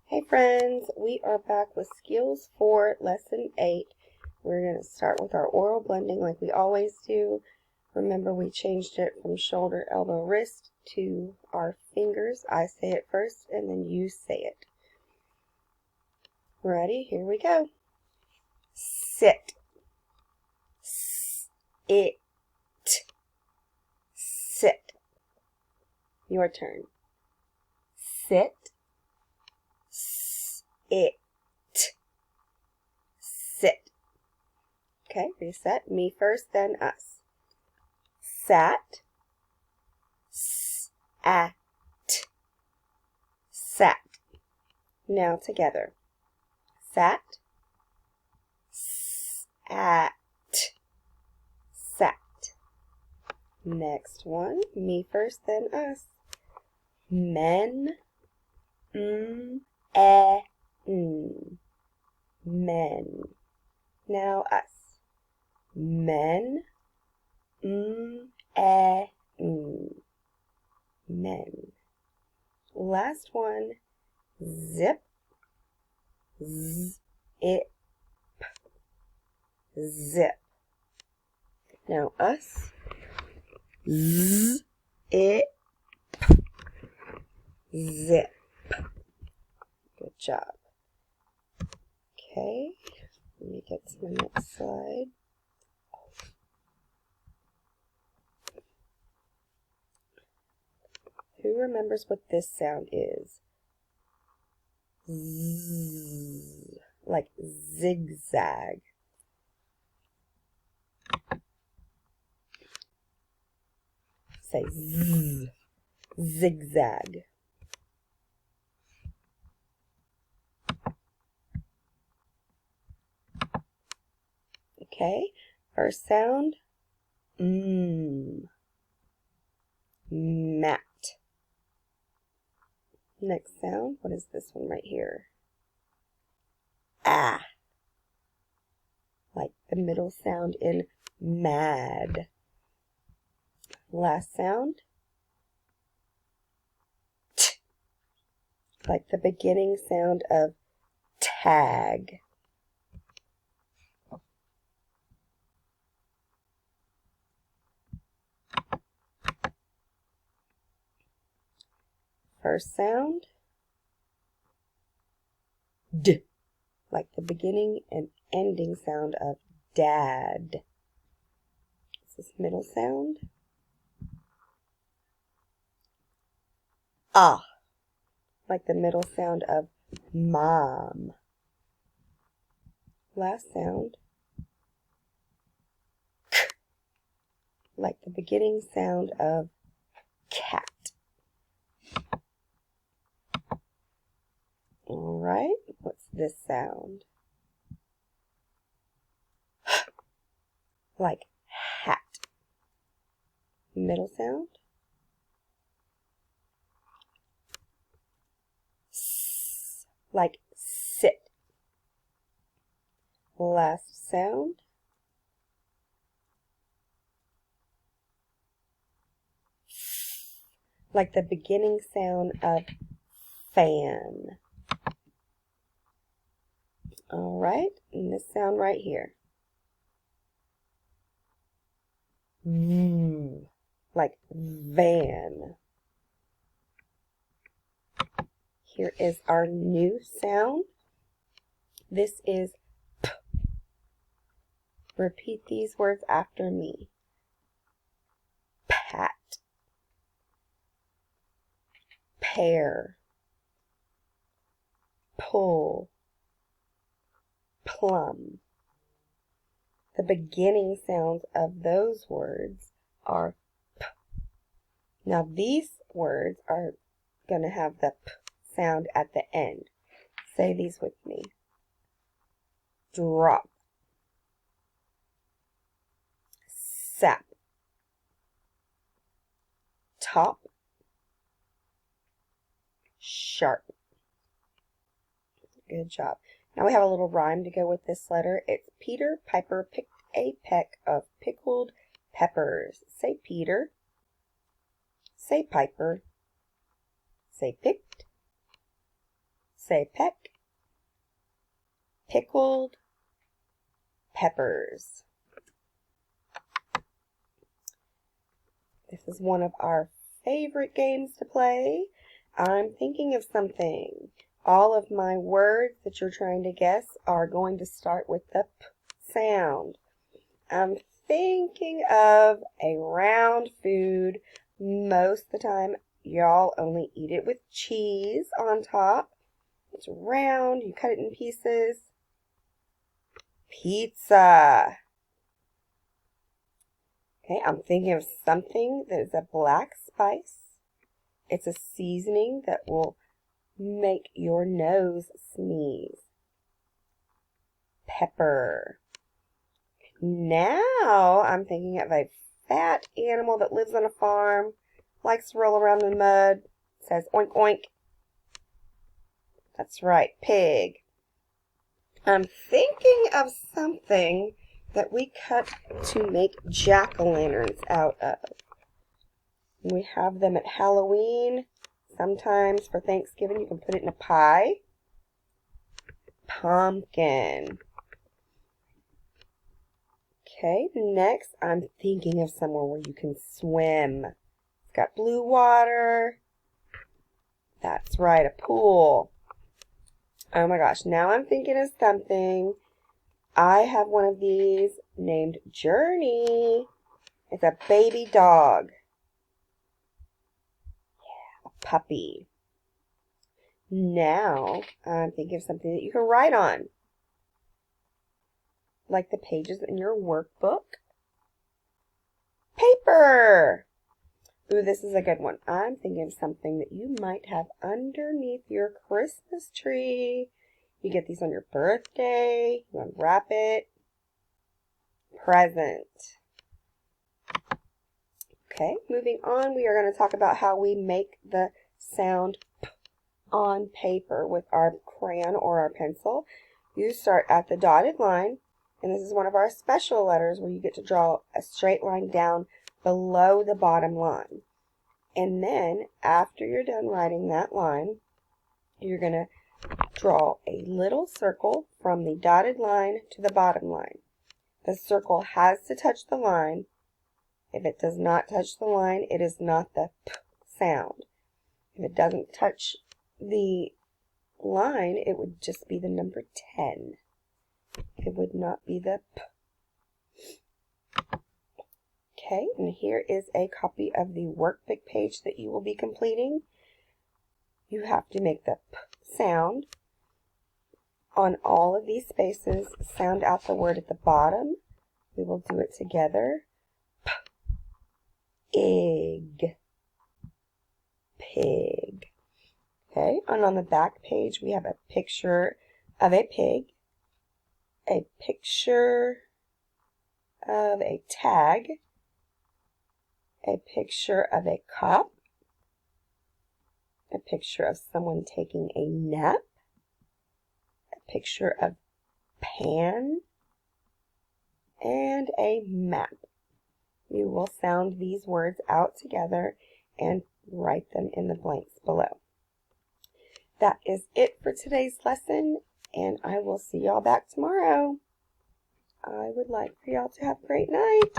Hey friends, we are back with Skills for Lesson 8. We're going to start with our oral blending like we always do. Remember we changed it from shoulder, elbow, wrist to our fingers. I say it first and then you say it. Ready? Here we go. Sit. It. Sit. Your turn. Sit. It. Sit. Okay, reset. Me first, then us. Sat. At. Sat. Now together. Sat. At. Sat. Next one. Me first, then us. Men. Men. Now us. Men. Men. Last one. Zip. Zip. Zip. Now us. Zip. Zip. Good job. Okay, let me get to the next slide. Who remembers what this sound is? Z, like zigzag. Say z, zigzag. Okay, first sound, mat. Next sound, what is this one right here? Ah, like the middle sound in mad. Last sound, t, like the beginning sound of tag. First sound, d, like the beginning and ending sound of dad. This is middle sound. Ah, like the middle sound of mom. Last sound, k, like the beginning sound of cat. All right, what's this sound? Like hat. Middle sound. S, like sit. Last sound. Like the beginning sound of fan. All right, and this sound right here. Like van. Here is our new sound. This is p. Repeat these words after me. Pat. Pear. Pull. Plum. The beginning sounds of those words are p. Now these words are going to have the p sound at the end. Say these with me. Drop. Sap. Top. Sharp. Good job. Now we have a little rhyme to go with this letter. It's Peter Piper picked a peck of pickled peppers. Say Peter. Say Piper. Say picked. say peck, pickled peppers. This is one of our favorite games to play. I'm thinking of something. All of my words that you're trying to guess are going to start with the P sound. I'm thinking of a round food. Most of the time, y'all only eat it with cheese on top. It's round. You cut it in pieces. Pizza. Okay, I'm thinking of something that is a black spice. It's a seasoning that will make your nose sneeze. Pepper. Now I'm thinking of a fat animal that lives on a farm, likes to roll around in the mud, says oink oink. That's right, pig. I'm thinking of something that we cut to make jack-o'-lanterns out of. We have them at Halloween. Sometimes for Thanksgiving you can put it in a pie. Pumpkin. Okay, next I'm thinking of somewhere where you can swim. It's got blue water. That's right, a pool. Oh my gosh, now I'm thinking of something. I have one of these named Journey. It's a baby dog. Yeah, a puppy. Now I'm thinking of something that you can write on, like the pages in your workbook. Paper. Ooh, this is a good one. I'm thinking of something that you might have underneath your Christmas tree. You get these on your birthday. You unwrap it. Present. Okay, moving on, we are going to talk about how we make the sound P on paper with our crayon or our pencil. You start at the dotted line, and this is one of our special letters where you get to draw a straight line down below the bottom line. And then, after you're done writing that line, you're going to draw a little circle from the dotted line to the bottom line. The circle has to touch the line. If it does not touch the line, it is not the P sound. If it doesn't touch the line, it would just be the number 10. It would not be the P. Okay, and here is a copy of the workbook page that you will be completing. You have to make the P sound on all of these spaces. Sound out the word at the bottom. We will do it together. Egg. Pig. Okay, and on the back page we have a picture of a pig, a picture of a tag, a picture of a cup, a picture of someone taking a nap, a picture of pan, and a map. You will sound these words out together and write them in the blanks below. That is it for today's lesson, and I will see y'all back tomorrow. I would like for y'all to have a great night.